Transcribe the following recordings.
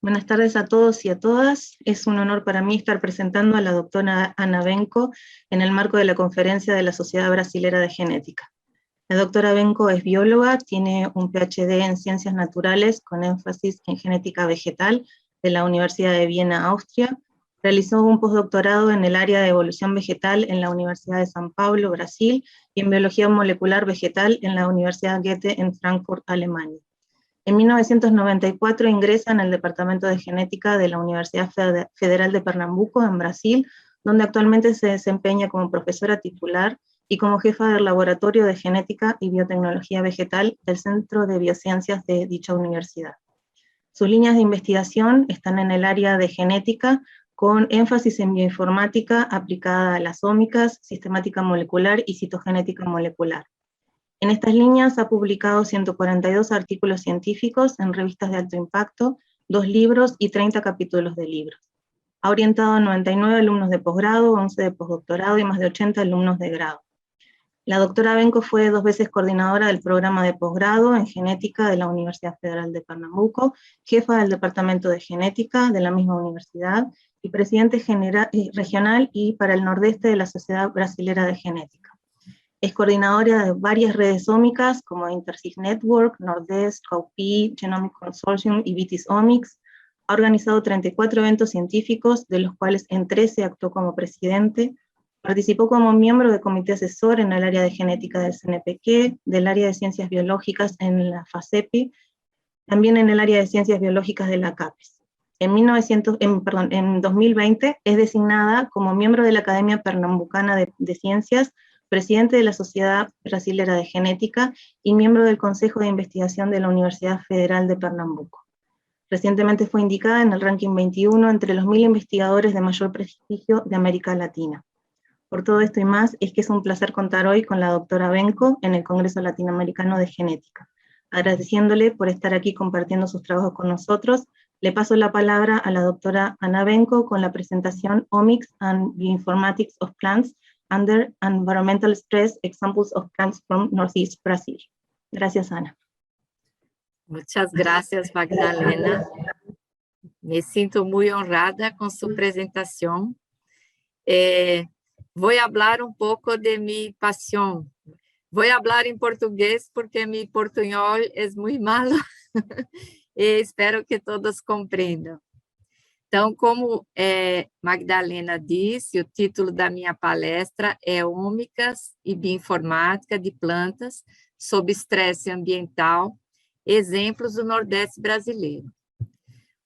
Buenas tardes a todos y a todas. Es un honor para mí estar presentando a la doctora Ana Benco en el marco de la conferencia de la Sociedad Brasilera de Genética. La doctora Benco es bióloga, tiene un PhD en Ciencias Naturales con énfasis en genética vegetal de la Universidad de Viena, Austria. Realizó un postdoctorado en el área de evolución vegetal en la Universidad de San Pablo, Brasil, y en biología molecular vegetal en la Universidad Goethe en Frankfurt, Alemania. En 1994 ingresa en el Departamento de Genética de la Universidad Federal de Pernambuco, en Brasil, donde actualmente se desempeña como profesora titular y como jefa del Laboratorio de Genética y Biotecnología Vegetal del Centro de Biociencias de dicha universidad. Sus líneas de investigación están en el área de genética, con énfasis en bioinformática aplicada a las ómicas, sistemática molecular y citogenética molecular. En estas líneas ha publicado 142 artículos científicos en revistas de alto impacto, 2 libros y 30 capítulos de libros. Ha orientado a 99 alumnos de posgrado, 11 de postdoctorado y más de 80 alumnos de grado. La doctora Benco fue 2 veces coordinadora del programa de posgrado en genética de la Universidad Federal de Pernambuco, jefa del departamento de genética de la misma universidad y presidente regional y para el nordeste de la Sociedad Brasilera de Genética. Es coordinadora de varias redes ómicas como InterSig Network, Nordest, COPI, Genomic Consortium y Vitis Omics. Ha organizado 34 eventos científicos, de los cuales en 13 actuó como presidente. Participó como miembro del comité asesor en el área de genética del CNPq, del área de ciencias biológicas en la FACEPI, también en el área de ciencias biológicas de la CAPES. En 2020 es designada como miembro de la Academia Pernambucana de Ciencias, presidente de la Sociedad Brasilera de Genética y miembro del Consejo de Investigación de la Universidad Federal de Pernambuco. Recientemente fue indicada en el ranking 21 entre los 1000 investigadores de mayor prestigio de América Latina. Por todo esto y más, es que es un placer contar hoy con la doctora Benco en el Congreso Latinoamericano de Genética. Agradeciéndole por estar aquí compartiendo sus trabajos con nosotros, le paso la palabra a la doctora Ana Benco con la presentación Omics and Bioinformatics of Plants Under Environmental Stress, Examples of Plants from Northeast Brazil. Gracias, Ana. Muchas gracias, Magdalena. Me sinto muy honrada con su presentación. Voy a hablar un poco de mi pasión. Voy a hablar en portugués porque mi portuñol es muy malo e espero que todos compreendam. Então, como Magdalena disse, o título da minha palestra é Ómicas e Bioinformática de Plantas sob estresse ambiental, exemplos do Nordeste brasileiro.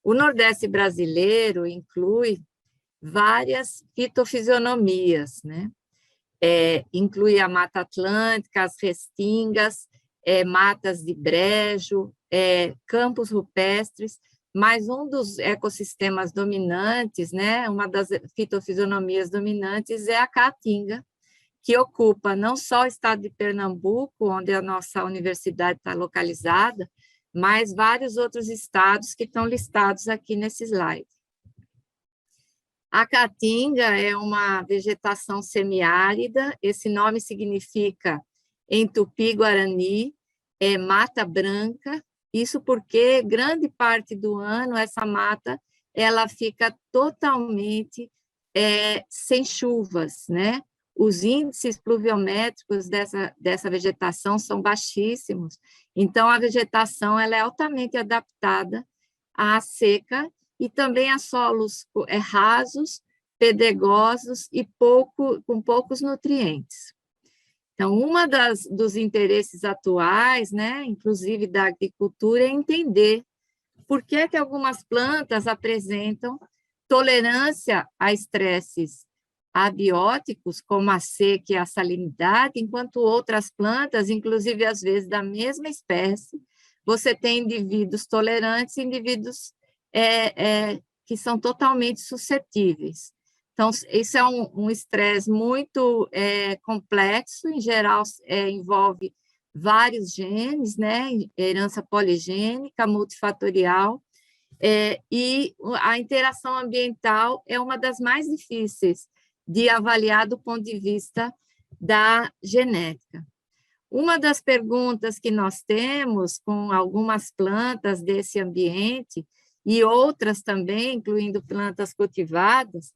O Nordeste brasileiro inclui várias fitofisionomias, né? Inclui a Mata Atlântica, as restingas, matas de brejo, campos rupestres, mas um dos ecossistemas dominantes, né, uma das fitofisionomias dominantes é a caatinga, que ocupa não só o estado de Pernambuco, onde a nossa universidade está localizada, mas vários outros estados que estão listados aqui nesse slide. A caatinga é uma vegetação semiárida, esse nome significa, em tupi-guarani, mata branca, isso porque grande parte do ano essa mata ela fica totalmente sem chuvas, né? Os índices pluviométricos dessa vegetação são baixíssimos, então a vegetação ela é altamente adaptada à seca e também a solos rasos, pedregosos e com poucos nutrientes. Então, dos interesses atuais, né, inclusive da agricultura, é entender por que algumas plantas apresentam tolerância a estresses abióticos, como a seca e a salinidade, enquanto outras plantas, inclusive às vezes da mesma espécie, você tem indivíduos tolerantes e indivíduos que são totalmente suscetíveis. Então, isso é um estresse muito complexo, em geral envolve vários genes, né? Herança poligênica, multifatorial, e a interação ambiental é uma das mais difíceis de avaliar do ponto de vista da genética. Uma das perguntas que nós temos com algumas plantas desse ambiente e outras também, incluindo plantas cultivadas,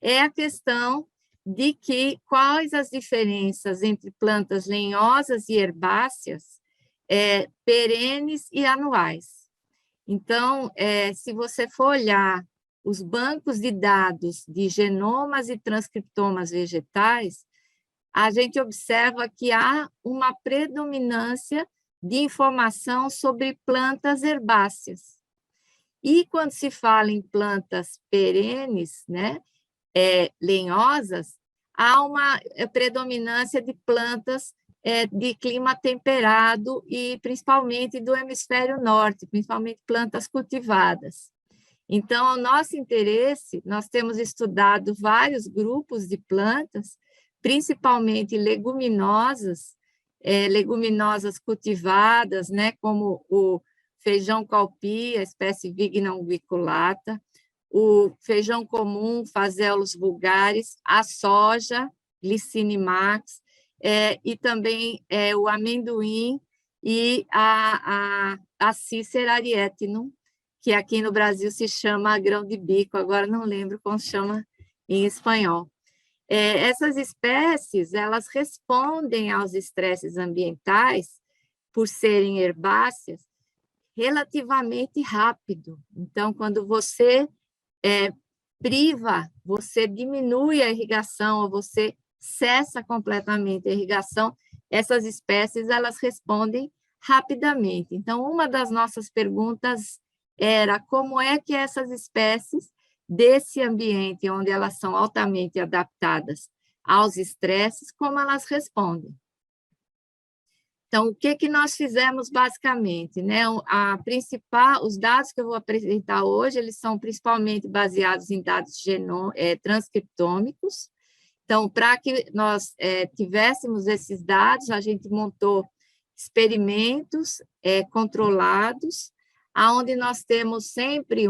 é a questão de que quais as diferenças entre plantas lenhosas e herbáceas, perenes e anuais. Então, se você for olhar os bancos de dados de genomas e transcriptomas vegetais, a gente observa que há uma predominância de informação sobre plantas herbáceas. E quando se fala em plantas perenes, né, lenhosas, há uma predominância de plantas de clima temperado e principalmente do hemisfério norte, principalmente plantas cultivadas. Então, o nosso interesse, nós temos estudado vários grupos de plantas, principalmente leguminosas, leguminosas cultivadas, né, como o feijão calpi, a espécie Vigna unguiculata, o feijão comum, Phaseolus vulgaris, a soja, Glycinimax, e também o amendoim e a Cícera arietinum, que aqui no Brasil se chama grão de bico, agora não lembro como se chama em espanhol. Essas espécies, elas respondem aos estresses ambientais, por serem herbáceas, relativamente rápido. Então, quando você priva, você diminui a irrigação, ou você cessa completamente a irrigação, essas espécies, elas respondem rapidamente. Então, uma das nossas perguntas era como é que essas espécies desse ambiente onde elas são altamente adaptadas aos estresses, como elas respondem. Então, o que nós fizemos basicamente, né? Os dados que eu vou apresentar hoje, eles são principalmente baseados em dados transcriptômicos. Então, para que nós tivéssemos esses dados, a gente montou experimentos controlados, onde nós temos sempre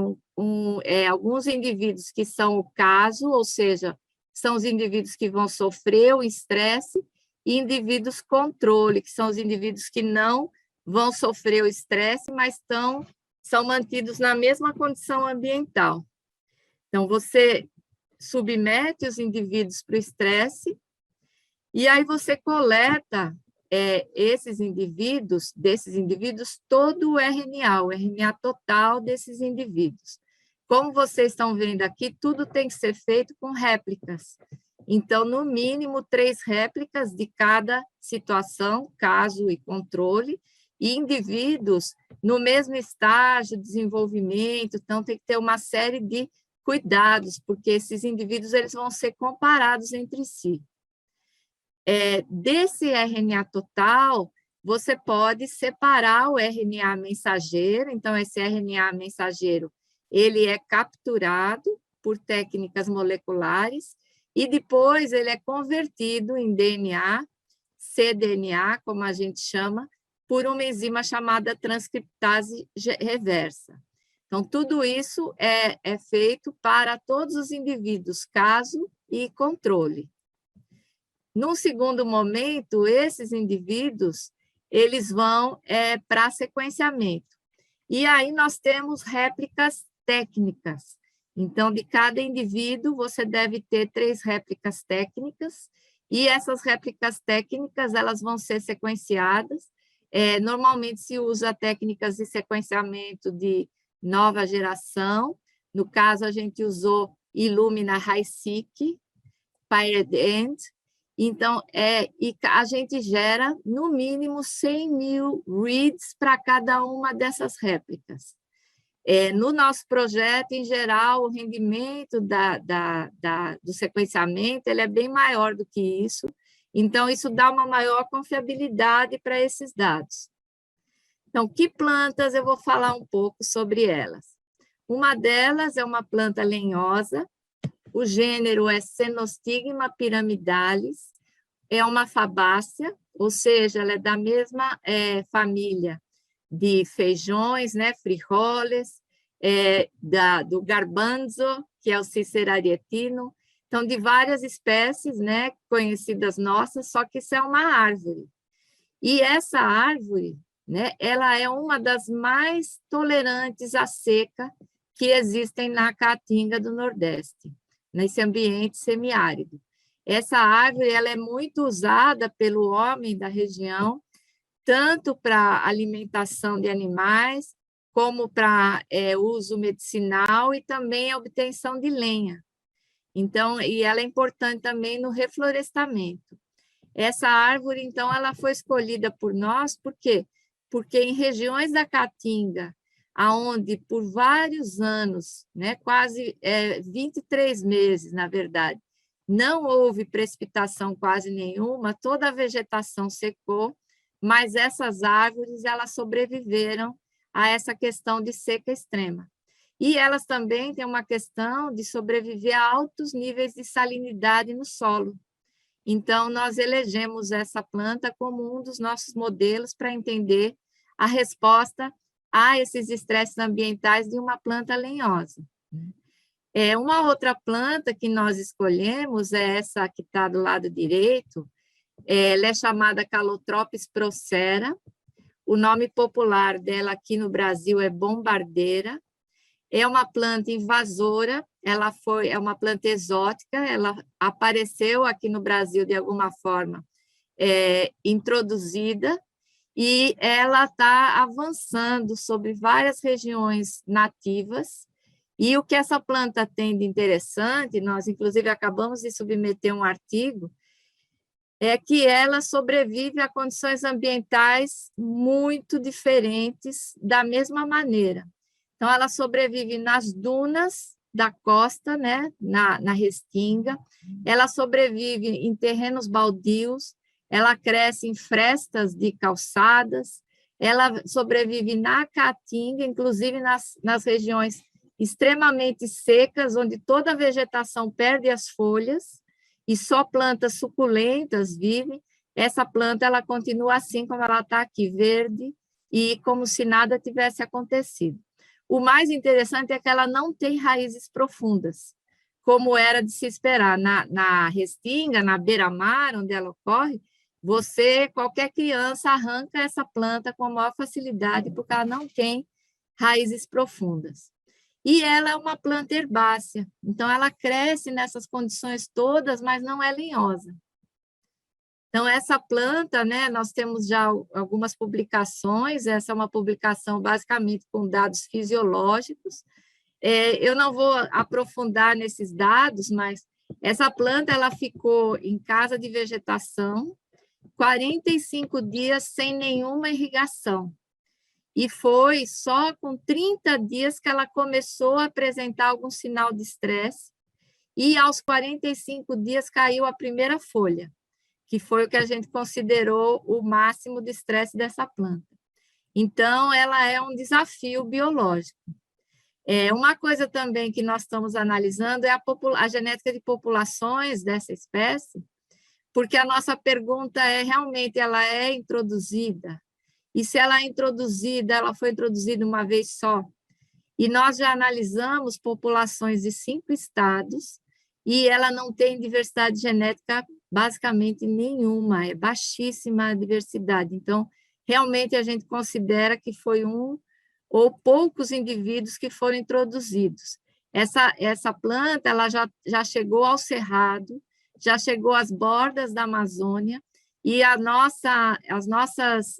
alguns indivíduos que são o caso, ou seja, são os indivíduos que vão sofrer o estresse, e indivíduos controle, que são os indivíduos que não vão sofrer o estresse, mas são mantidos na mesma condição ambiental. Então, você submete os indivíduos para o estresse, e aí você coleta desses indivíduos, todo o RNA total desses indivíduos. Como vocês estão vendo aqui, tudo tem que ser feito com réplicas. Então, no mínimo, 3 réplicas de cada situação, caso e controle, e indivíduos no mesmo estágio de desenvolvimento, então tem que ter uma série de cuidados, porque esses indivíduos eles vão ser comparados entre si. Desse RNA total, você pode separar o RNA mensageiro, então esse RNA mensageiro, ele é capturado por técnicas moleculares, e depois ele é convertido em DNA, cDNA, como a gente chama, por uma enzima chamada transcriptase reversa. Então, tudo isso é feito para todos os indivíduos, caso e controle. Num segundo momento, esses indivíduos, eles vão para sequenciamento. E aí nós temos réplicas técnicas. Então, de cada indivíduo, você deve ter 3 réplicas técnicas, e essas réplicas técnicas, elas vão ser sequenciadas. Normalmente se usa técnicas de sequenciamento de nova geração, no caso a gente usou Illumina HiSeq, PyRedEnd. Então, e a gente gera no mínimo 100.000 reads para cada uma dessas réplicas. No nosso projeto, em geral, o rendimento do sequenciamento ele é bem maior do que isso, então isso dá uma maior confiabilidade para esses dados. Então, que plantas eu vou falar um pouco sobre elas? Uma delas é uma planta lenhosa, o gênero é Cenostigma piramidalis, é uma fabácea, ou seja, ela é da mesma família de feijões, né, frijoles, do garbanzo, que é o Cícera arietinum, então, de várias espécies, né, conhecidas nossas, só que isso é uma árvore. E essa árvore, né, ela é uma das mais tolerantes à seca que existem na Caatinga do Nordeste, nesse ambiente semiárido. Essa árvore ela é muito usada pelo homem da região, tanto para alimentação de animais, como para uso medicinal e também a obtenção de lenha. Então, e ela é importante também no reflorestamento. Essa árvore, então, ela foi escolhida por nós, por quê? Porque em regiões da Caatinga, aonde por vários anos, né, quase 23 meses, na verdade, não houve precipitação quase nenhuma, toda a vegetação secou, mas essas árvores elas sobreviveram a essa questão de seca extrema. E elas também têm uma questão de sobreviver a altos níveis de salinidade no solo. Então, nós elegemos essa planta como um dos nossos modelos para entender a resposta a esses estresses ambientais de uma planta lenhosa. Uma outra planta que nós escolhemos é essa que está do lado direito, ela é chamada Calotropis procera, o nome popular dela aqui no Brasil é bombardeira, é uma planta invasora, é uma planta exótica, ela apareceu aqui no Brasil de alguma forma introduzida, e ela está avançando sobre várias regiões nativas, e o que essa planta tem de interessante, nós inclusive acabamos de submeter um artigo, é que ela sobrevive a condições ambientais muito diferentes da mesma maneira. Então, ela sobrevive nas dunas da costa, né, na restinga, ela sobrevive em terrenos baldios, ela cresce em frestas de calçadas, ela sobrevive na Caatinga, inclusive nas regiões extremamente secas, onde toda a vegetação perde as folhas, e só plantas suculentas vivem. Essa planta ela continua assim como ela está aqui, verde, e como se nada tivesse acontecido. O mais interessante é que ela não tem raízes profundas, como era de se esperar. Na restinga, na beira-mar, onde ela ocorre, qualquer criança arranca essa planta com a maior facilidade, porque ela não tem raízes profundas. E ela é uma planta herbácea, então ela cresce nessas condições todas, mas não é lenhosa. Então, essa planta, né, nós temos já algumas publicações, essa é uma publicação basicamente com dados fisiológicos. Eu não vou aprofundar nesses dados, mas essa planta ela ficou em casa de vegetação 45 dias sem nenhuma irrigação. E foi só com 30 dias que ela começou a apresentar algum sinal de estresse, e aos 45 dias caiu a primeira folha, que foi o que a gente considerou o máximo de estresse dessa planta. Então, ela é um desafio biológico. Uma coisa também que nós estamos analisando é a genética de populações dessa espécie, porque a nossa pergunta realmente ela é introduzida? E se ela é introduzida, ela foi introduzida uma vez só? E nós já analisamos populações de 5 estados, e ela não tem diversidade genética basicamente nenhuma, é baixíssima a diversidade. Então, realmente a gente considera que foi um ou poucos indivíduos que foram introduzidos. Essa planta ela já chegou ao Cerrado, já chegou às bordas da Amazônia, e as nossas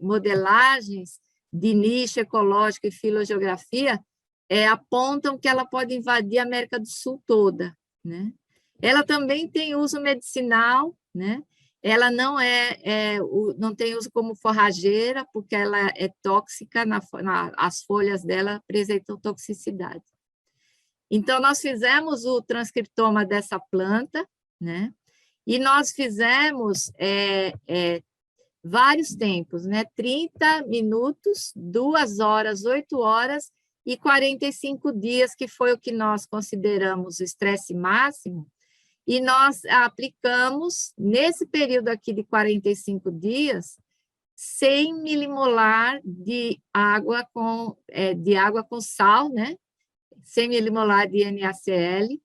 modelagens de nicho ecológico e filogeografia apontam que ela pode invadir a América do Sul toda, né? Ela também tem uso medicinal, né? Ela não tem uso como forrageira, porque ela é tóxica, as folhas dela apresentam toxicidade. Então, nós fizemos o transcriptoma dessa planta, né? E nós fizemos vários tempos, né? 30 minutos, 2 horas, 8 horas e 45 dias, que foi o que nós consideramos o estresse máximo, e nós aplicamos, nesse período aqui de 45 dias, 100 milimolar de água com sal, né? 100 milimolar de NaCl,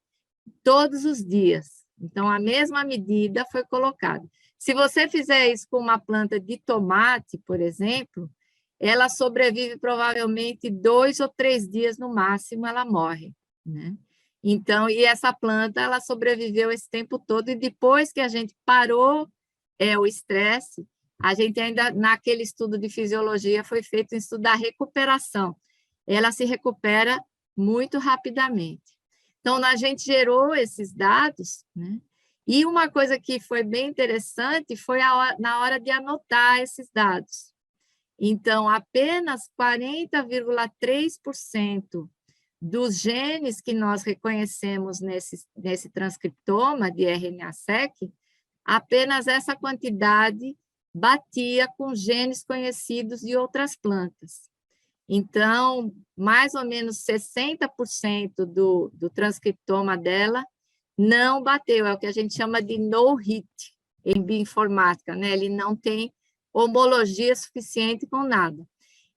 todos os dias. Então, a mesma medida foi colocada. Se você fizer isso com uma planta de tomate, por exemplo, ela sobrevive provavelmente 2 ou 3 dias no máximo, ela morre, né? Então, e essa planta, ela sobreviveu esse tempo todo, e depois que a gente parou o estresse, a gente ainda, naquele estudo de fisiologia, foi feito um estudo da recuperação. Ela se recupera muito rapidamente. Então, a gente gerou esses dados, né? E uma coisa que foi bem interessante foi na hora de anotar esses dados. Então, apenas 40,3% dos genes que nós reconhecemos nesse transcriptoma de RNA-seq, apenas essa quantidade batia com genes conhecidos de outras plantas. Então, mais ou menos 60% do transcriptoma dela não bateu, é o que a gente chama de no hit em bioinformática, né? Ele não tem homologia suficiente com nada.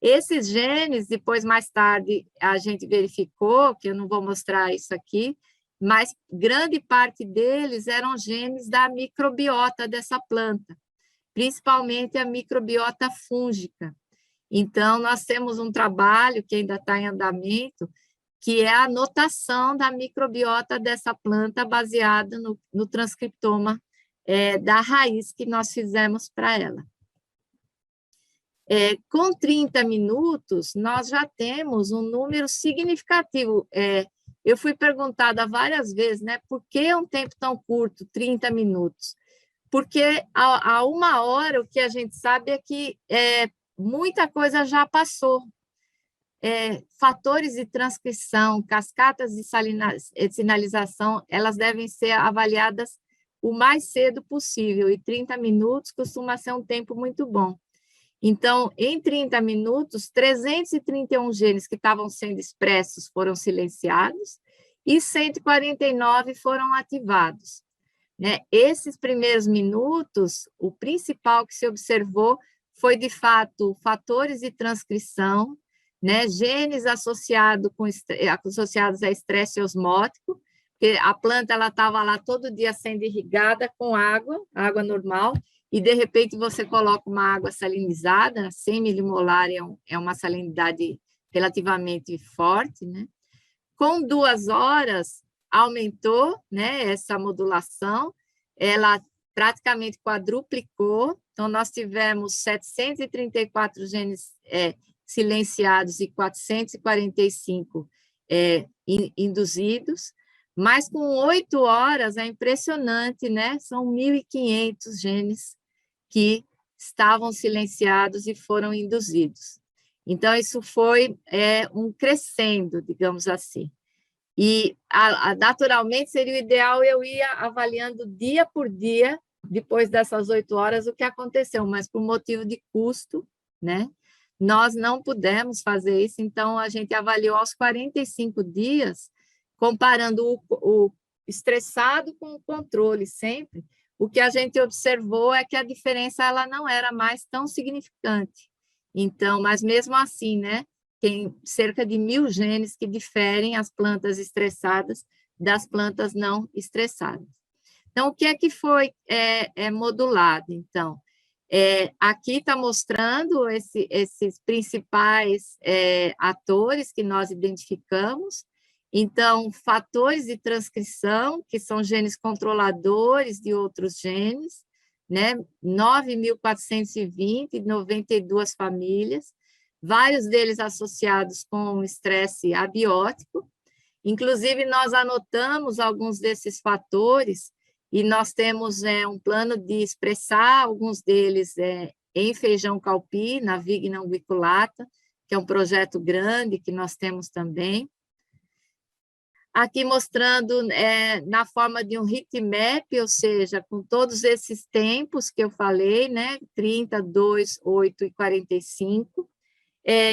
Esses genes, depois, mais tarde, a gente verificou, que eu não vou mostrar isso aqui, mas grande parte deles eram genes da microbiota dessa planta, principalmente a microbiota fúngica. Então, nós temos um trabalho que ainda está em andamento, que é a anotação da microbiota dessa planta baseada no transcriptoma da raiz que nós fizemos para ela. Com 30 minutos, nós já temos um número significativo. Eu fui perguntada várias vezes, né, por que um tempo tão curto, 30 minutos? Porque a 1 hora, o que a gente sabe é que muita coisa já passou. Fatores de transcrição, cascatas de sinalização, elas devem ser avaliadas o mais cedo possível, e 30 minutos costuma ser um tempo muito bom. Então, em 30 minutos, 331 genes que estavam sendo expressos foram silenciados e 149 foram ativados, né? Esses primeiros minutos, o principal que se observou foi, de fato, fatores de transcrição, né? Genes associados a estresse osmótico, porque a planta estava lá todo dia sendo irrigada com água normal, e, de repente, você coloca uma água salinizada, 100 milimolar é uma salinidade relativamente forte, né? Com 2 horas, aumentou, né, essa modulação, ela praticamente quadruplicou, então, nós tivemos 734 genes silenciados e 445 induzidos, mas com 8 horas, é impressionante, né? São 1.500 genes que estavam silenciados e foram induzidos. Então, isso foi um crescendo, digamos assim. E, naturalmente, seria o ideal eu ir avaliando dia por dia, depois dessas 8 horas, o que aconteceu, mas por motivo de custo, né? Nós não pudemos fazer isso, então a gente avaliou aos 45 dias, comparando o estressado com o controle sempre. O que a gente observou é que a diferença ela não era mais tão significante. Então, mas mesmo assim, né, tem cerca de 1.000 genes que diferem as plantas estressadas das plantas não estressadas. Então, o que é que foi modulado, então? Aqui está mostrando esses principais atores que nós identificamos. Então, fatores de transcrição, que são genes controladores de outros genes, né? 9.420, 92 famílias, vários deles associados com estresse abiótico. Inclusive, nós anotamos alguns desses fatores e nós temos um plano de expressar alguns deles em feijão calpi, na Vigna unguiculata, que é um projeto grande que nós temos também. Aqui mostrando na forma de um heatmap, ou seja, com todos esses tempos que eu falei, né? 30, 2, 8 e 45.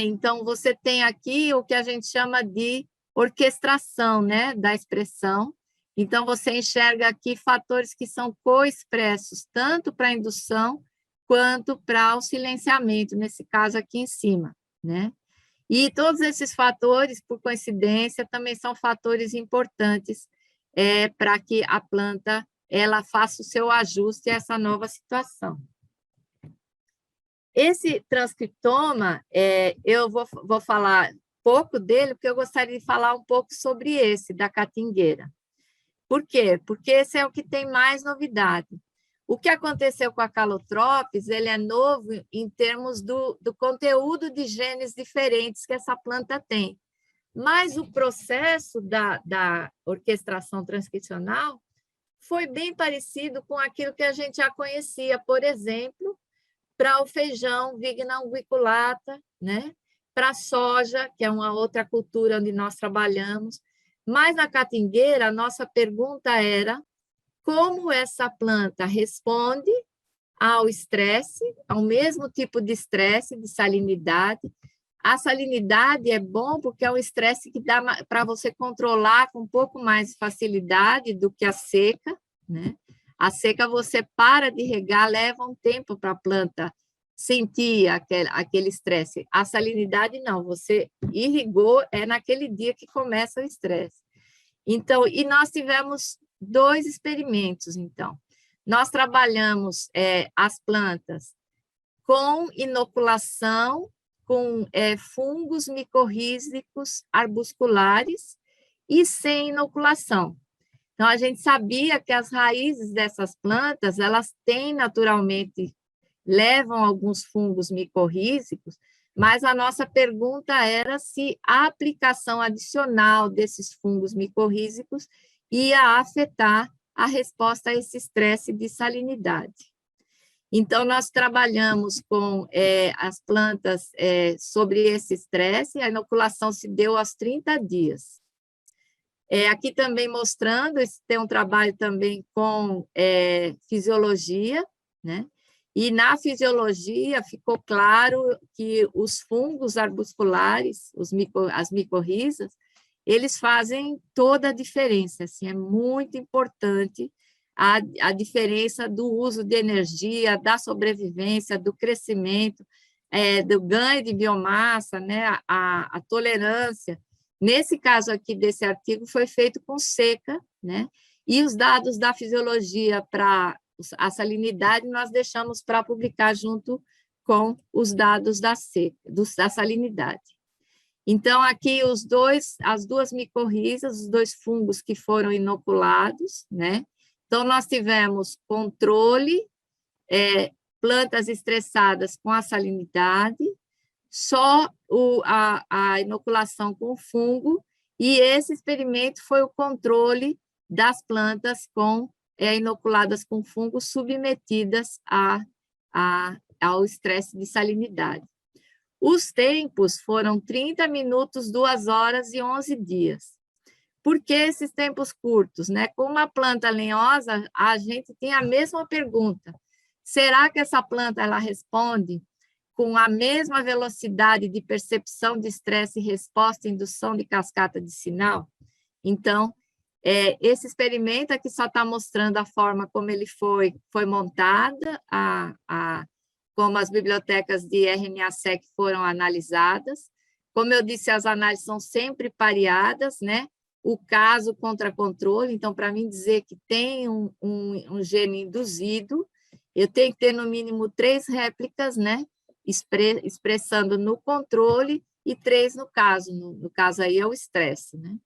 Então, você tem aqui o que a gente chama de orquestração, né, da expressão. Então, você enxerga aqui fatores que são coexpressos, tanto para a indução quanto para o silenciamento, nesse caso aqui em cima, né? E todos esses fatores, por coincidência, também são fatores importantes para que a planta ela faça o seu ajuste a essa nova situação. Esse transcriptoma, eu vou falar pouco dele, porque eu gostaria de falar um pouco sobre esse, da catingueira. Por quê? Porque esse é o que tem mais novidade. O que aconteceu com a Calotropis, ele é novo em termos do conteúdo de genes diferentes que essa planta tem. Mas o processo da orquestração transcricional foi bem parecido com aquilo que a gente já conhecia, por exemplo, para o feijão Vigna unguiculata, né? Para a soja, que é uma outra cultura onde nós trabalhamos. Mas na catingueira, a nossa pergunta era como essa planta responde ao estresse, ao mesmo tipo de estresse, de salinidade. A salinidade é bom porque é um estresse que dá para você controlar com um pouco mais de facilidade do que a seca, né? A seca você para de regar, leva um tempo para a planta sentir aquele estresse. A salinidade não, você irrigou, é naquele dia que começa o estresse. Então, e nós tivemos 2 experimentos, então. Nós trabalhamos as plantas com inoculação, com fungos micorrízicos arbusculares e sem inoculação. Então, a gente sabia que as raízes dessas plantas, elas têm naturalmente, levam alguns fungos micorrízicos, mas a nossa pergunta era se a aplicação adicional desses fungos micorrízicos ia afetar a resposta a esse estresse de salinidade. Então, nós trabalhamos com as plantas sobre esse estresse, a inoculação se deu aos 30 dias. Aqui também mostrando, tem um trabalho também com fisiologia, né? E na fisiologia ficou claro que os fungos arbusculares, as micorrizas, eles fazem toda a diferença, assim, é muito importante a diferença do uso de energia, da sobrevivência, do crescimento, do ganho de biomassa, né, a tolerância. Nesse caso aqui desse artigo foi feito com seca, né, e os dados da fisiologia para a salinidade nós deixamos para publicar junto com os dados da seca, da salinidade. Então, aqui as 2 micorrizas, os 2 fungos que foram inoculados, né? Então, nós tivemos controle, plantas estressadas com a salinidade, só a inoculação com fungo, e esse experimento foi o controle das plantas inoculadas com fungos submetidas ao estresse de salinidade. Os tempos foram 30 minutos, 2 horas e 11 dias. Por que esses tempos curtos, né? Com uma planta lenhosa, a gente tem a mesma pergunta. Será que essa planta ela responde com a mesma velocidade de percepção de estresse e resposta e indução de cascata de sinal? Então, esse experimento aqui só está mostrando a forma como ele foi montada, como as bibliotecas de RNA-seq foram analisadas. Como eu disse, as análises são sempre pareadas, né? O caso contra controle, então, para mim dizer que tem um gene induzido, eu tenho que ter, no mínimo, 3 réplicas, né? Expressando no controle e 3 no caso. No caso aí é o estresse, né?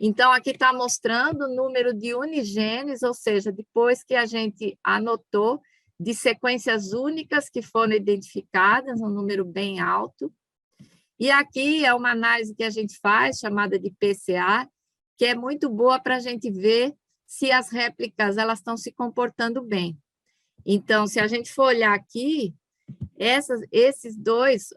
Então, aqui está mostrando o número de unigenes, ou seja, depois que a gente anotou de sequências únicas que foram identificadas, um número bem alto. E aqui é uma análise que a gente faz, chamada de PCA, que é muito boa para a gente ver se as réplicas elas estão se comportando bem. Então, se a gente for olhar aqui, esses 2,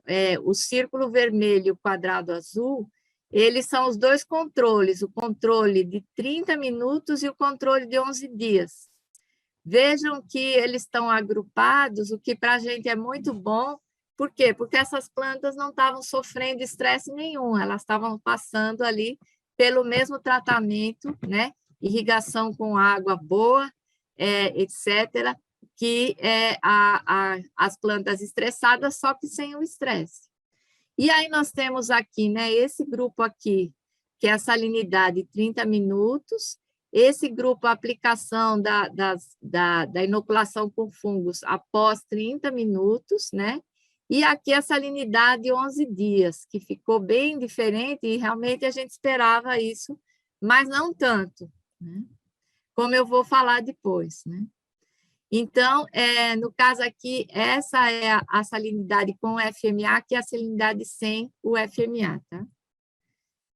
o círculo vermelho e o quadrado azul, eles são os 2 controles, o controle de 30 minutos e o controle de 11 dias. Vejam que eles estão agrupados, o que para a gente é muito bom. Por quê? Porque essas plantas não estavam sofrendo estresse nenhum, elas estavam passando ali pelo mesmo tratamento, né? Irrigação com água boa, etc., que as plantas estressadas, só que sem o estresse. E aí nós temos aqui, né, esse grupo aqui, que é a salinidade 30 minutos, esse grupo, a aplicação da inoculação com fungos após 30 minutos, né? E aqui a salinidade 11 dias, que ficou bem diferente, e realmente a gente esperava isso, mas não tanto, né? Como eu vou falar depois, né? Então, no caso aqui, essa é a salinidade com o FMA, que é a salinidade sem o FMA, tá?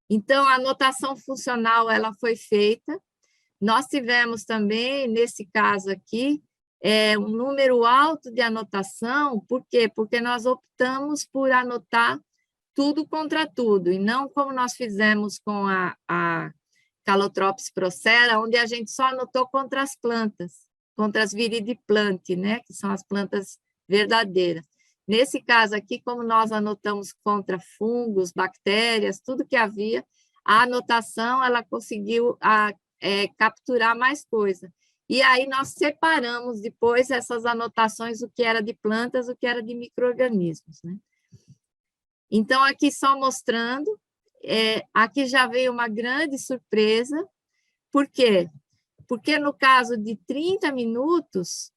Então, a anotação funcional, ela foi feita. Nós tivemos também, nesse caso aqui, um número alto de anotação. Por quê? Porque nós optamos por anotar tudo contra tudo, e não como nós fizemos com a Calotropis procera, onde a gente só anotou contra as plantas, contra as viridiplantae, né, que são as plantas verdadeiras. Nesse caso aqui, como nós anotamos contra fungos, bactérias, tudo que havia, a anotação ela conseguiu capturar mais coisa. E aí nós separamos depois essas anotações, o que era de plantas, o que era de micro-organismos, né? Então, aqui só mostrando, aqui já veio uma grande surpresa. Por quê? Porque no caso de 30 minutos,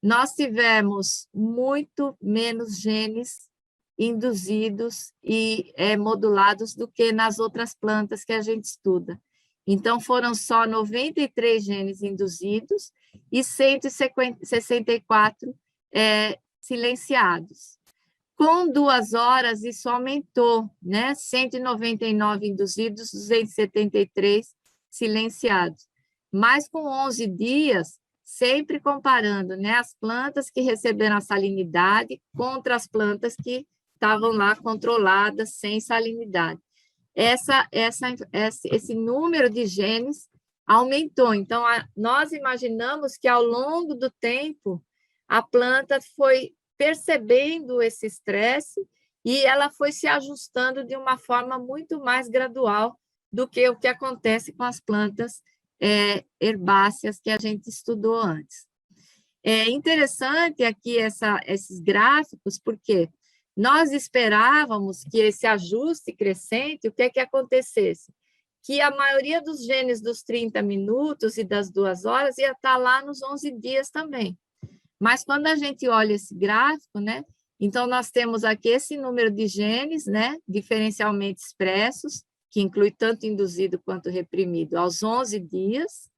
nós tivemos muito menos genes induzidos e modulados do que nas outras plantas que a gente estuda. Então, foram só 93 genes induzidos e 164 silenciados. Com 2 horas, isso aumentou, né? 199 induzidos, 273 silenciados. Mas com 11 dias, sempre comparando, né, as plantas que receberam a salinidade contra as plantas que estavam lá controladas sem salinidade. Esse número de genes aumentou. Então, nós imaginamos que, ao longo do tempo, a planta foi percebendo esse estresse e ela foi se ajustando de uma forma muito mais gradual do que o que acontece com as plantas herbáceas que a gente estudou antes. É interessante aqui esses gráficos, porque nós esperávamos que esse ajuste crescente, o que é que acontecesse? Que a maioria dos genes dos 30 minutos e das 2 horas ia estar lá nos 11 dias também. Mas quando a gente olha esse gráfico, né, então nós temos aqui esse número de genes, né, diferencialmente expressos, que inclui tanto induzido quanto reprimido, aos 11 dias,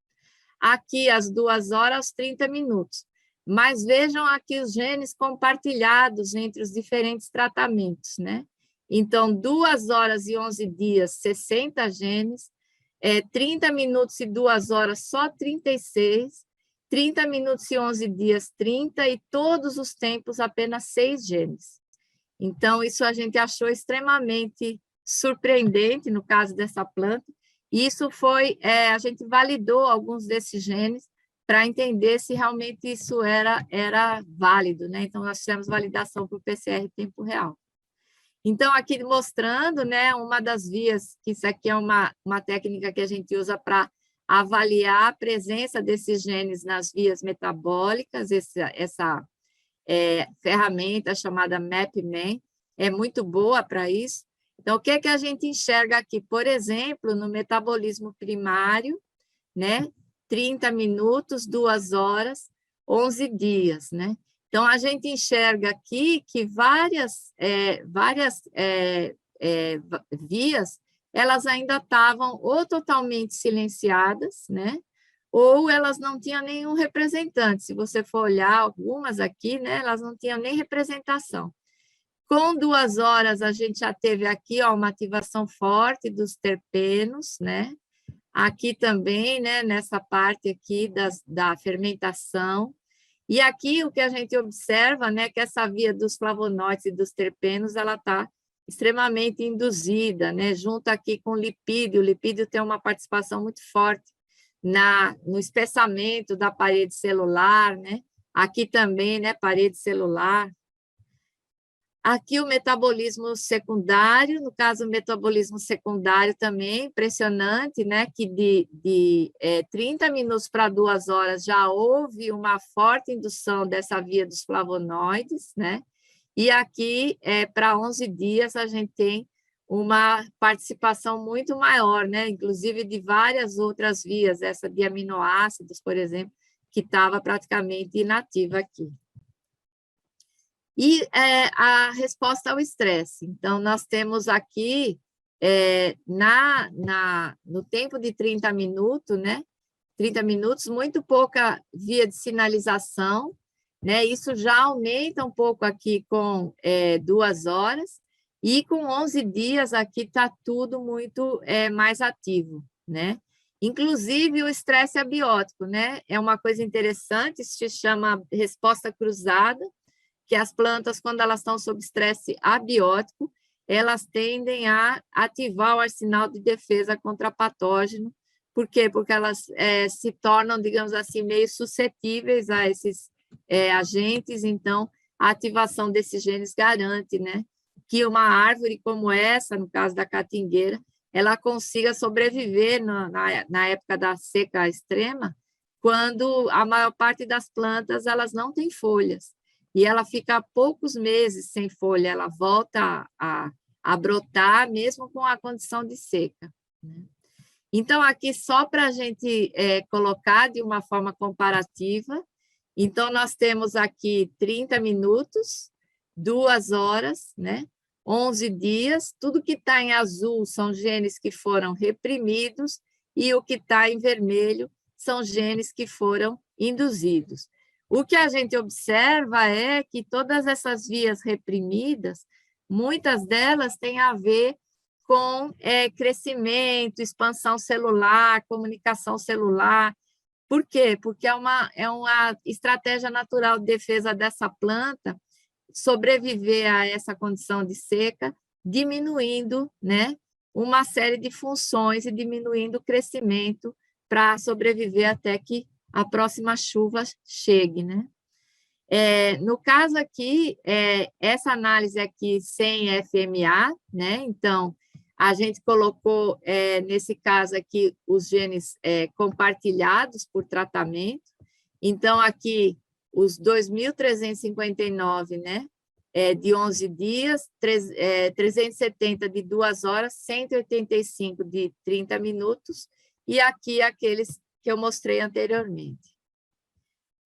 aqui às 2 horas, aos 30 minutos. Mas vejam aqui os genes compartilhados entre os diferentes tratamentos, né? Então, 2 horas e 11 dias, 60 genes, 30 minutos e 2 horas, só 36, 30 minutos e 11 dias, 30, e todos os tempos, apenas 6 genes. Então, isso a gente achou extremamente surpreendente no caso dessa planta, e isso foi, a gente validou alguns desses genes para entender se realmente isso era válido, né? Então, nós fizemos validação para o PCR em tempo real. Então, aqui mostrando, né, uma das vias, que isso aqui é uma técnica que a gente usa para avaliar a presença desses genes nas vias metabólicas, essa ferramenta chamada MapMan é muito boa para isso. Então, o que é que a gente enxerga aqui? Por exemplo, no metabolismo primário, né, 30 minutos, 2 horas, 11 dias, né? Então, a gente enxerga aqui que várias vias, elas ainda estavam ou totalmente silenciadas, né? Ou elas não tinham nenhum representante. Se você for olhar algumas aqui, né, elas não tinham nem representação. Com 2 horas, a gente já teve aqui, ó, uma ativação forte dos terpenos, né? Aqui também, né, nessa parte aqui da fermentação. E aqui o que a gente observa, né, que essa via dos flavonoides e dos terpenos, ela está extremamente induzida, né, junto aqui com o lipídio. O lipídio tem uma participação muito forte no espessamento da parede celular, né? Aqui também, né, parede celular. Aqui o metabolismo secundário, no caso, o metabolismo secundário também, impressionante, né, que de 30 minutos para 2 horas já houve uma forte indução dessa via dos flavonoides, né, e aqui, para 11 dias, a gente tem uma participação muito maior, né, inclusive de várias outras vias, essa de aminoácidos, por exemplo, que estava praticamente inativa aqui. E a resposta ao estresse. Então, nós temos aqui, no tempo de 30 minutos, né? 30 minutos, muito pouca via de sinalização, né? Isso já aumenta um pouco aqui com 2 horas, e com 11 dias aqui está tudo muito mais ativo, né? Inclusive o estresse abiótico, né? É uma coisa interessante, isso se chama resposta cruzada, que as plantas, quando elas estão sob estresse abiótico, elas tendem a ativar o arsenal de defesa contra patógeno. Por quê? Porque elas se tornam, digamos assim, meio suscetíveis a esses agentes, então a ativação desses genes garante, né, que uma árvore como essa, no caso da catingueira, ela consiga sobreviver na época da seca extrema, quando a maior parte das plantas elas não têm folhas, e ela fica poucos meses sem folha, ela volta a brotar, mesmo com a condição de seca, né? Então, aqui, só para a gente colocar de uma forma comparativa, então, nós temos aqui 30 minutos, 2 horas, né? 11 dias, tudo que está em azul são genes que foram reprimidos, e o que está em vermelho são genes que foram induzidos. O que a gente observa é que todas essas vias reprimidas, muitas delas têm a ver com crescimento, expansão celular, comunicação celular. Por quê? Porque é uma estratégia natural de defesa dessa planta sobreviver a essa condição de seca, diminuindo, né, uma série de funções e diminuindo o crescimento para sobreviver até que a próxima chuva chegue, né? No caso aqui, essa análise aqui sem FMA, né? Então, a gente colocou, nesse caso aqui, os genes compartilhados por tratamento. Então, aqui, os 2.359, né? De 11 dias, 370 de 2 horas, 185 de 30 minutos, e aqui aqueles que eu mostrei anteriormente.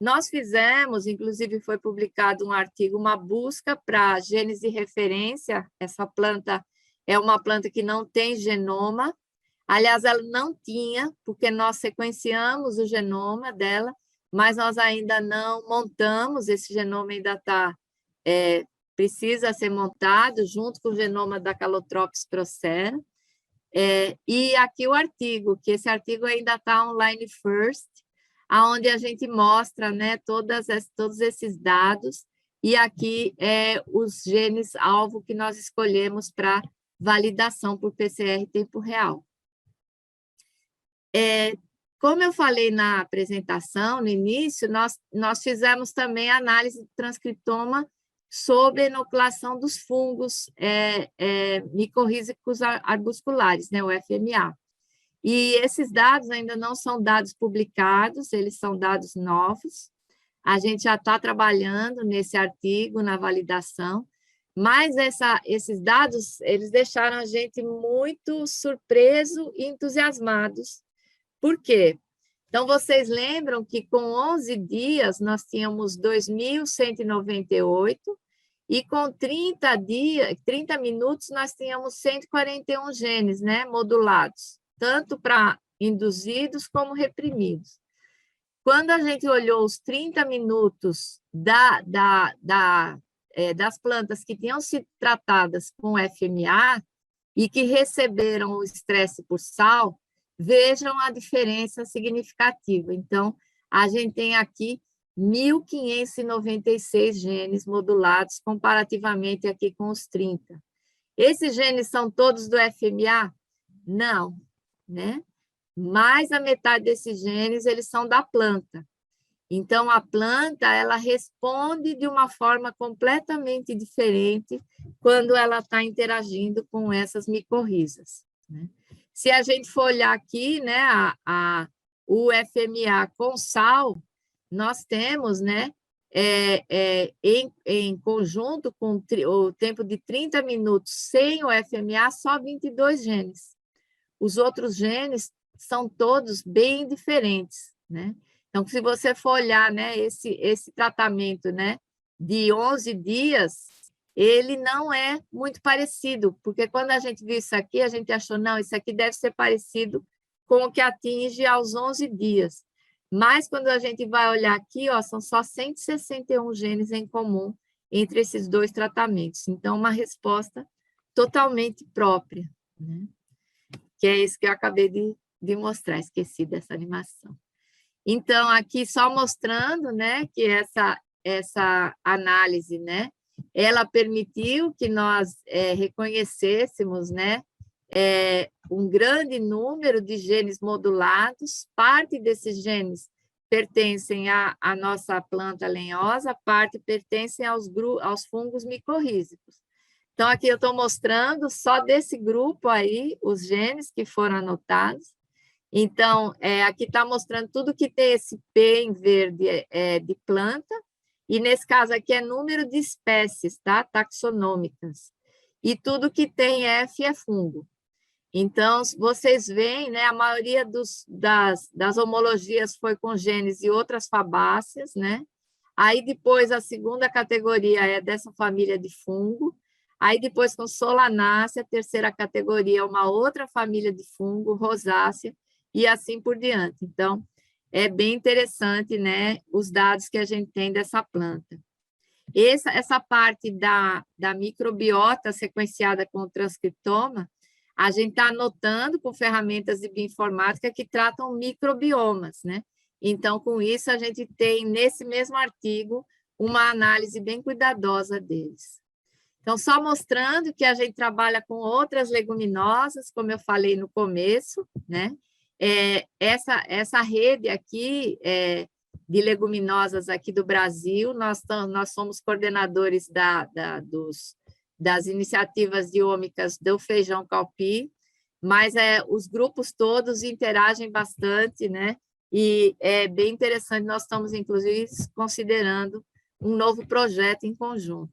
Nós fizemos, inclusive foi publicado um artigo, uma busca para genes de referência. Essa planta é uma planta que não tem genoma, aliás, ela não tinha, porque nós sequenciamos o genoma dela, mas nós ainda não montamos, esse genoma ainda precisa ser montado, junto com o genoma da Calotropis procera. E aqui o artigo, que esse artigo ainda está online first, onde a gente mostra, né, todos esses dados, e aqui os genes-alvo que nós escolhemos para validação por PCR em tempo real. Como eu falei na apresentação, no início, nós fizemos também análise de transcriptoma sobre a inoculação dos fungos micorrízicos arbusculares, né, o FMA. E esses dados ainda não são dados publicados, eles são dados novos. A gente já está trabalhando nesse artigo, na validação, mas esses dados, eles deixaram a gente muito surpreso e entusiasmados. Por quê? Então, vocês lembram que com 11 dias nós tínhamos 2.198, e com 30 minutos nós tínhamos 141 genes, né, modulados, tanto para induzidos como reprimidos. Quando a gente olhou os 30 minutos das plantas que tinham sido tratadas com FMA e que receberam o estresse por sal, vejam a diferença significativa. Então, a gente tem aqui 1.596 genes modulados, comparativamente aqui com os 30. Esses genes são todos do FMA? Não, né? Mais da metade desses genes, eles são da planta. Então, a planta, ela responde de uma forma completamente diferente quando ela está interagindo com essas micorrizas, né? Se a gente for olhar aqui, né, o FMA com sal, nós temos, né, em conjunto com o tempo de 30 minutos sem o FMA, só 22 genes. Os outros genes são todos bem diferentes, né? Então, se você for olhar, né, esse tratamento, né, de 11 dias, ele não é muito parecido, porque quando a gente viu isso aqui, a gente achou, não, isso aqui deve ser parecido com o que atinge aos 11 dias. Mas quando a gente vai olhar aqui, ó, são só 161 genes em comum entre esses dois tratamentos. Então, uma resposta totalmente própria, né? Que é isso que eu acabei de mostrar, esqueci dessa animação. Então, aqui só mostrando, né, que essa análise, né, ela permitiu que nós reconhecêssemos, né, um grande número de genes modulados. Parte desses genes pertencem à nossa planta lenhosa, parte pertencem aos fungos micorrízicos. Então, aqui eu estou mostrando só desse grupo aí, os genes que foram anotados. Então, aqui está mostrando tudo que tem esse P em verde de planta, e nesse caso aqui é número de espécies, tá? Taxonômicas. E tudo que tem F é fungo. Então, vocês veem, né, a maioria das homologias foi com genes e outras fabáceas, né? Aí depois a segunda categoria é dessa família de fungo. Aí depois com Solanácea, a terceira categoria é uma outra família de fungo, Rosácea, e assim por diante. Então, é bem interessante, né, os dados que a gente tem dessa planta. Essa parte da microbiota sequenciada com o transcriptoma, a gente está anotando com ferramentas de bioinformática que tratam microbiomas, né? Então, com isso, a gente tem, nesse mesmo artigo, uma análise bem cuidadosa deles. Então, só mostrando que a gente trabalha com outras leguminosas, como eu falei no começo, né? Essa rede aqui de leguminosas aqui do Brasil, nós somos coordenadores das iniciativas biômicas do feijão calpi, mas os grupos todos interagem bastante, né? E é bem interessante, nós estamos, inclusive, considerando um novo projeto em conjunto.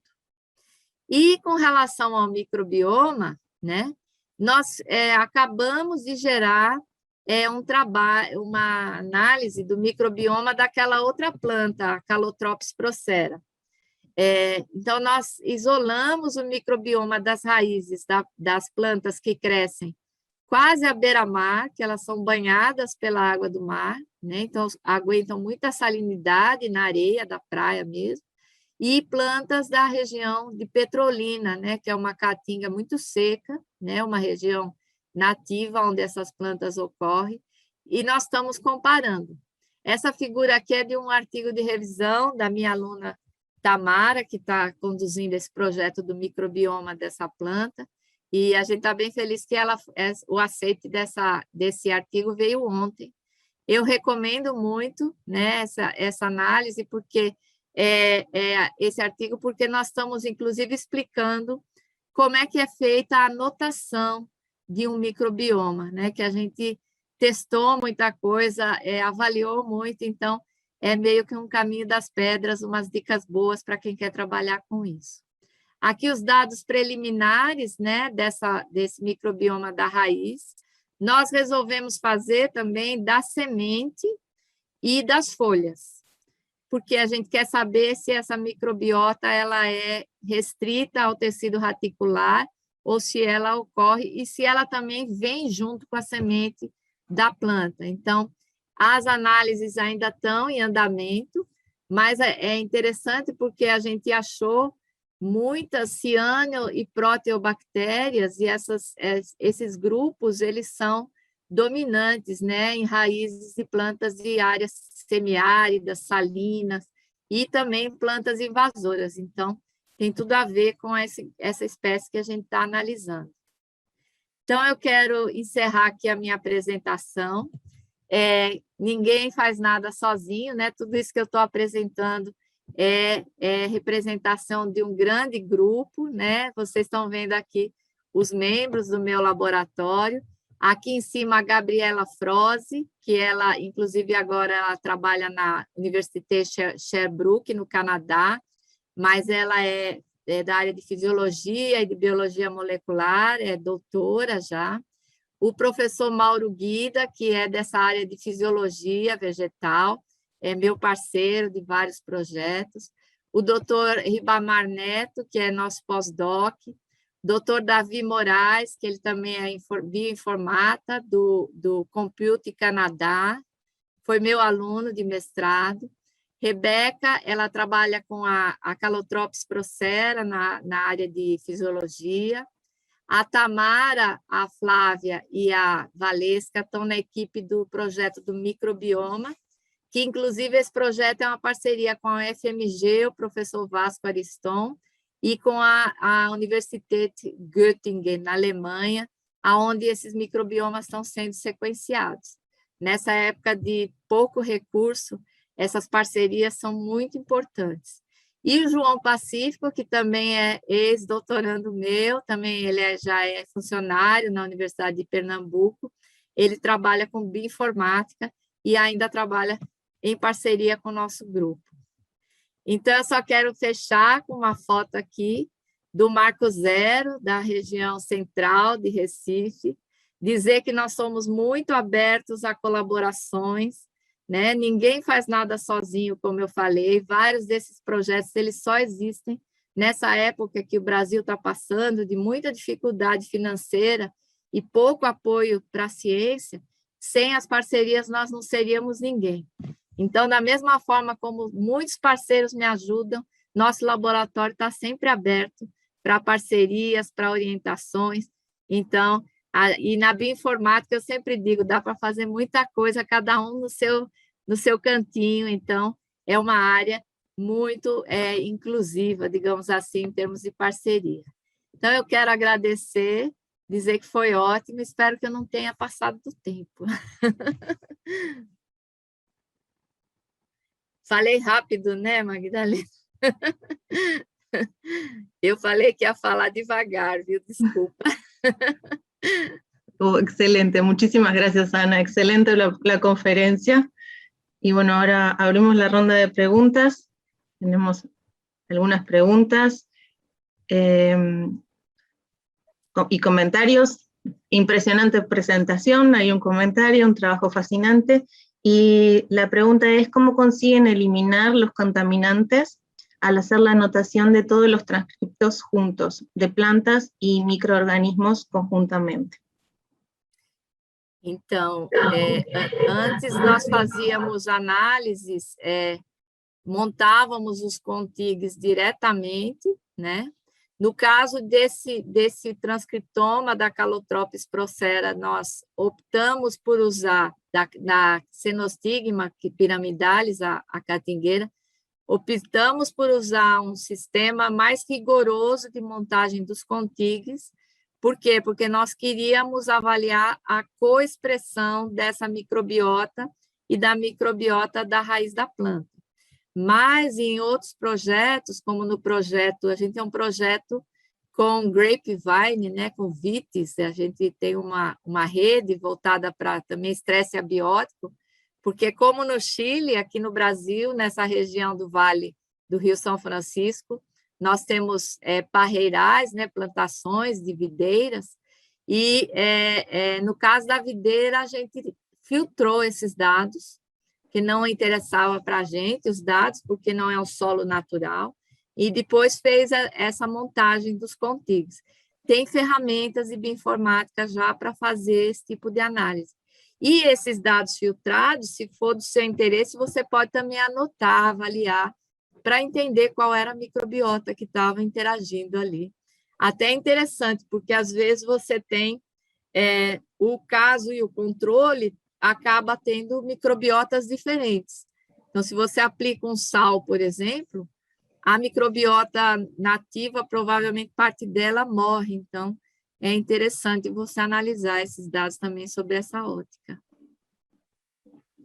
E com relação ao microbioma, né? Nós acabamos de gerar um trabalho, uma análise do microbioma daquela outra planta, a Calotropis procera. Então, nós isolamos o microbioma das raízes das plantas que crescem quase à beira-mar, que elas são banhadas pela água do mar, né? Então, aguentam muita salinidade na areia da praia mesmo, e plantas da região de Petrolina, né? Que é uma caatinga muito seca, né? Uma região nativa onde essas plantas ocorrem, e nós estamos comparando. Essa figura aqui é de um artigo de revisão da minha aluna Tamara, que está conduzindo esse projeto do microbioma dessa planta, e a gente está bem feliz que o aceite desse artigo veio ontem. Eu recomendo muito, né, essa análise, porque esse artigo, porque nós estamos, inclusive, explicando como é que é feita a anotação de um microbioma, né, que a gente testou muita coisa, avaliou muito, então, é meio que um caminho das pedras, umas dicas boas para quem quer trabalhar com isso. Aqui os dados preliminares, né, desse microbioma da raiz. Nós resolvemos fazer também da semente e das folhas, porque a gente quer saber se essa microbiota ela é restrita ao tecido reticular ou se ela ocorre e se ela também vem junto com a semente da planta. Então, as análises ainda estão em andamento, mas é interessante porque a gente achou muitas ciano- e proteobactérias, e esses grupos eles são dominantes, né, em raízes de plantas de áreas semiáridas, salinas, e também plantas invasoras. Então, tem tudo a ver com essa espécie que a gente está analisando. Então, eu quero encerrar aqui a minha apresentação. Ninguém faz nada sozinho, né? Tudo isso que eu estou apresentando é representação de um grande grupo, né? Vocês estão vendo aqui os membros do meu laboratório. Aqui em cima, a Gabriela Froze, que ela, inclusive, agora ela trabalha na Université Sherbrooke, no Canadá, mas ela é da área de fisiologia e de biologia molecular, é doutora já. O professor Mauro Guida, que é dessa área de fisiologia vegetal, é meu parceiro de vários projetos. o doutor Ribamar Neto, que é nosso pós-doc, doutor Davi Moraes, que ele também é bioinformata do Compute Canadá, foi meu aluno de mestrado. Rebeca, ela trabalha com a Calotropis procera na área de fisiologia. A Tamara, a Flávia e a Valesca estão na equipe do projeto do microbioma, que inclusive esse projeto é uma parceria com a FMG, o professor Vasco Ariston, e com a Universität Göttingen, na Alemanha, onde esses microbiomas estão sendo sequenciados. Nessa época de pouco recurso, essas parcerias são muito importantes. E o João Pacífico, que também é ex-doutorando meu, também ele já é funcionário na Universidade de Pernambuco, ele trabalha com bioinformática e ainda trabalha em parceria com o nosso grupo. Então, eu só quero fechar com uma foto aqui do Marco Zero, da região central de Recife, dizer que nós somos muito abertos a colaborações, né? Ninguém faz nada sozinho, como eu falei, vários desses projetos eles só existem nessa época que o Brasil está passando, de muita dificuldade financeira e pouco apoio para a ciência. Sem as parcerias, nós não seríamos ninguém. Então, da mesma forma como muitos parceiros me ajudam, nosso laboratório está sempre aberto para parcerias, para orientações. Então, e na bioinformática, eu sempre digo, dá para fazer muita coisa, cada um no seu cantinho. Então, é uma área muito inclusiva, digamos assim, em termos de parceria. Então, eu quero agradecer, dizer que foi ótimo, espero que eu não tenha passado do tempo. Falei rápido, né, Magdalena? Eu falei que ia falar devagar, viu? Desculpa. Oh, excelente, muchísimas gracias, Ana. Excelente la conferencia. Y bueno, ahora abrimos la ronda de preguntas. Tenemos algunas preguntas y comentarios. Impresionante presentación, hay un comentario, un trabajo fascinante. Y la pregunta es, ¿cómo consiguen eliminar los contaminantes al hacer la anotación de todos los transcriptos juntos, de plantas y microorganismos conjuntamente? Então, antes nós fazíamos análises, montávamos os contigs diretamente, né? No caso desse transcriptoma da Calotropis procera, nós optamos por usar da Xenostigma piramidalis, a catingueira, optamos por usar um sistema mais rigoroso de montagem dos contigs. Por quê? Porque nós queríamos avaliar a coexpressão dessa microbiota e da microbiota da raiz da planta. Mas em outros projetos, como no projeto, a gente tem um projeto com Grapevine, né, com Vitis, a gente tem uma rede voltada para também estresse abiótico, porque como no Chile, aqui no Brasil, nessa região do Vale do Rio São Francisco, nós temos parreirais, né, plantações de videiras, e no caso da videira, a gente filtrou esses dados, que não interessava para a gente, os dados, porque não é um solo natural, e depois fez essa montagem dos contigs. Tem ferramentas de bioinformática já para fazer esse tipo de análise. E esses dados filtrados, se for do seu interesse, você pode também anotar, avaliar, para entender qual era a microbiota que estava interagindo ali. Até é interessante, porque às vezes você tem o caso e o controle acaba tendo microbiotas diferentes. Então, se você aplica um sal, por exemplo, a microbiota nativa, provavelmente parte dela morre. Então, é interessante você analisar esses dados também sobre essa ótica.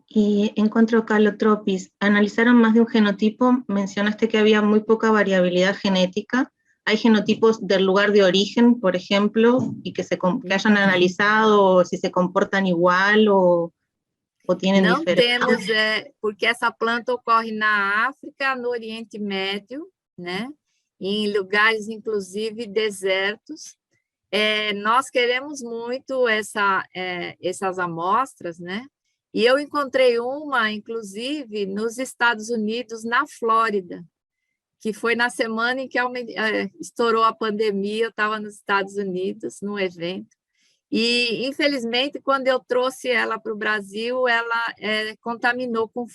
Y en cuanto a Calotropis, ¿analizaron más de un genotipo? Mencionaste que había muy poca variabilidad genética. ¿Hay genotipos del lugar de origen, por ejemplo, y que hayan analizado si se comportan igual o tienen diferencias? Não temos, porque essa planta ocorre na África, no Oriente Médio, né? Em lugares, inclusive, desertos. Nós queremos muito essas amostras, né? E eu encontrei uma, inclusive, nos Estados Unidos, na Flórida. que foi na semana em que estourou a pandemia, eu estava nos Estados Unidos, num evento, e, infelizmente, quando eu trouxe ela para o Brasil, ela contaminou com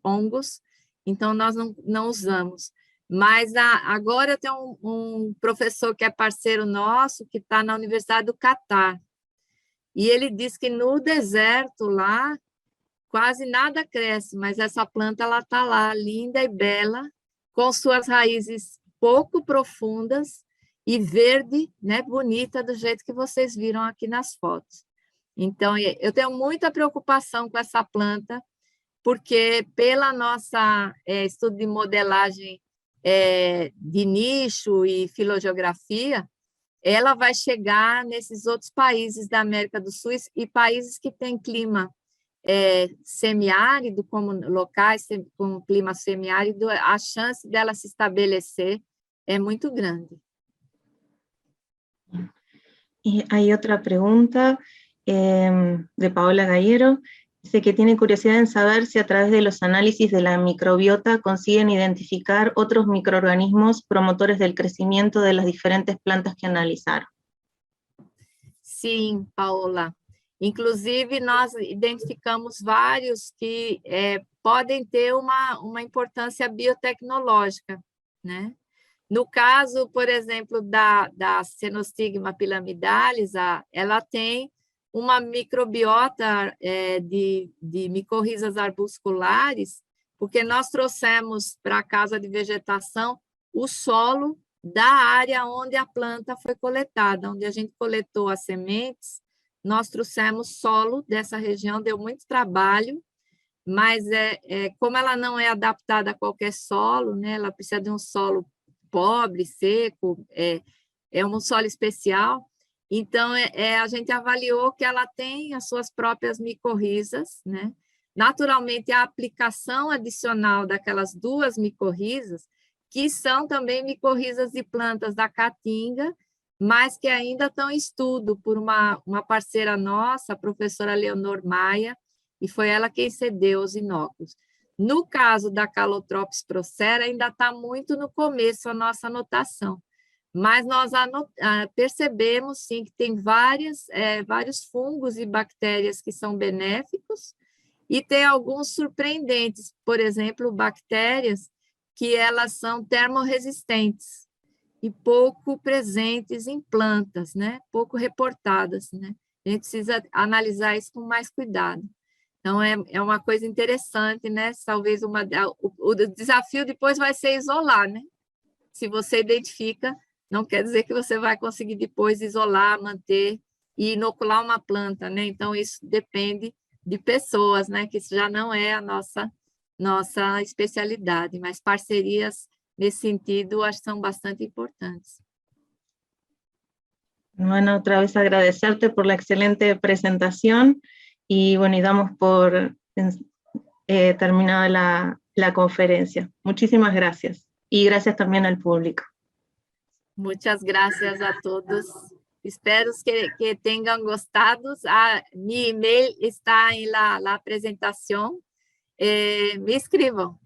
hongos, então nós não usamos. Mas agora eu tenho um professor que é parceiro nosso, que está na Universidade do Catar, e ele diz que no deserto lá, quase nada cresce, mas essa planta está lá, linda e bela, com suas raízes pouco profundas e verde, né, bonita, do jeito que vocês viram aqui nas fotos. Então, eu tenho muita preocupação com essa planta, porque pela nossa estudo de modelagem de nicho e filogeografia, ela vai chegar nesses outros países da América do Sul e países que têm clima semiárido, como locais com clima semiárido, a chance dela se estabelecer é muito grande. Y hay otra pregunta de Paola Gallero. Dice que tiene curiosidad en saber si a través de los análisis de la microbiota consiguen identificar otros microorganismos promotores del crecimiento de las diferentes plantas que analizaron. Sim, Paola. Inclusive, nós identificamos vários que podem ter uma importância biotecnológica, né? No caso, por exemplo, da Xenostigma piramidalis, ela tem uma microbiota de micorrizas arbusculares, porque nós trouxemos para a casa de vegetação o solo da área onde a planta foi coletada, onde a gente coletou as sementes, nós trouxemos solo dessa região, deu muito trabalho, mas como ela não é adaptada a qualquer solo, né, ela precisa de um solo pobre, seco, é um solo especial, então a gente avaliou que ela tem as suas próprias micorrizas, né? Naturalmente, a aplicação adicional daquelas 2 micorrizas, que são também micorrizas de plantas da caatinga, mas que ainda estão em estudo por uma parceira nossa, a professora Leonor Maia, e foi ela quem cedeu os inóculos. No caso da Calotropis procera, ainda está muito no começo a nossa anotação, mas nós percebemos, sim, que tem vários fungos e bactérias que são benéficos, e tem alguns surpreendentes, por exemplo, bactérias que elas são termorresistentes e pouco presentes em plantas, né? Pouco reportadas, né? A gente precisa analisar isso com mais cuidado. Então, é uma coisa interessante, né? Talvez o desafio depois vai ser isolar, né? Se você identifica, não quer dizer que você vai conseguir depois isolar, manter e inocular uma planta, né? Então, isso depende de pessoas, né? Que isso já não é a nossa especialidade, mas parcerias nesse sentido, acho que são bastante importantes. Bueno, otra vez agradecerte por la excelente presentación y bueno, y damos por terminada la conferencia. Muchísimas gracias y gracias también al público. Muchas gracias a todos. Espero que tenham gostado. Mi email está en la presentación. Me escriban.